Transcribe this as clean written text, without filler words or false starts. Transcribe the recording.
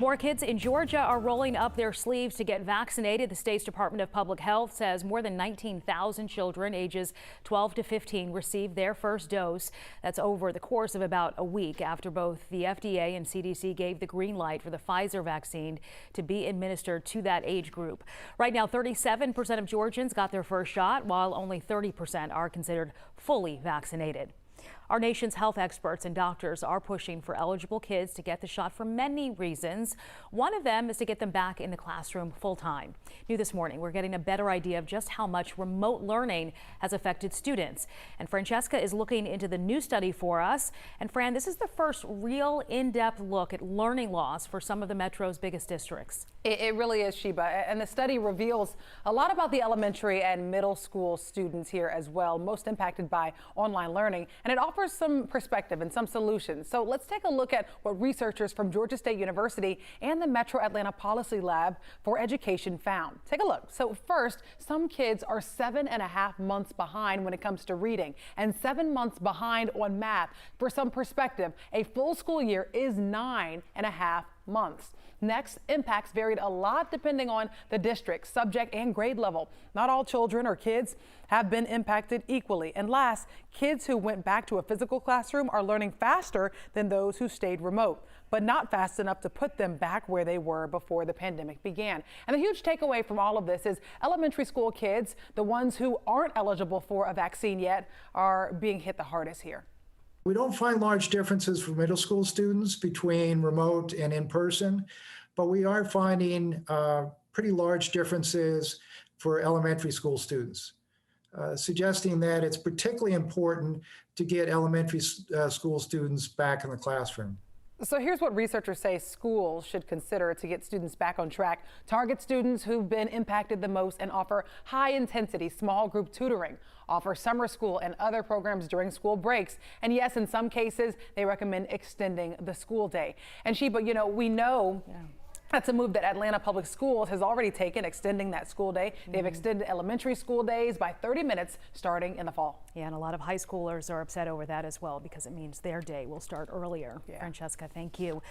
More kids in Georgia are rolling up their sleeves to get vaccinated. The state's Department of Public Health says more than 19,000 children ages 12 to 15 received their first dose. That's over the course of about a week after both the FDA and CDC gave the green light for the Pfizer vaccine to be administered to that age group. Right now, 37% of Georgians got their first shot, while only 30% are considered fully vaccinated. Our nation's health experts and doctors are pushing for eligible kids to get the shot for many reasons. One of them is to get them back in the classroom full time. New this morning, we're getting a better idea of just how much remote learning has affected students. And Francesca is looking into the new study for us. And Fran, this is the first real in-depth look at learning loss for some of the Metro's biggest districts. It really is, Sheba. And the study reveals a lot about the elementary and middle school students here as well, most impacted by online learning. And it offers some perspective and some solutions. So let's take a look at what researchers from Georgia State University and the Metro Atlanta Policy Lab for Education found. Take a look. So first, some kids are 7.5 months behind when it comes to reading and 7 months behind on math. For some perspective, a full school year is 9.5 months. Next, impacts varied a lot depending on the district, subject, and grade level. Not all children or kids have been impacted equally. And last, kids who went back to a physical classroom are learning faster than those who stayed remote, but not fast enough to put them back where they were before the pandemic began. And the huge takeaway from all of this is elementary school kids, the ones who aren't eligible for a vaccine yet, are being hit the hardest here. We don't find large differences for middle school students between remote and in-person, but we are finding pretty large differences for elementary school students, suggesting that it's particularly important to get elementary school students back in the classroom. So here's what researchers say schools should consider to get students back on track. Target students who've been impacted the most and offer high-intensity small group tutoring, offer summer school and other programs during school breaks. And yes, in some cases, they recommend extending the school day. And Sheba, we know that's a move that Atlanta Public Schools has already taken, extending that school day. They've extended elementary school days by 30 minutes starting in the fall. Yeah, and a lot of high schoolers are upset over that as well because it means their day will start earlier. Francesca, thank you.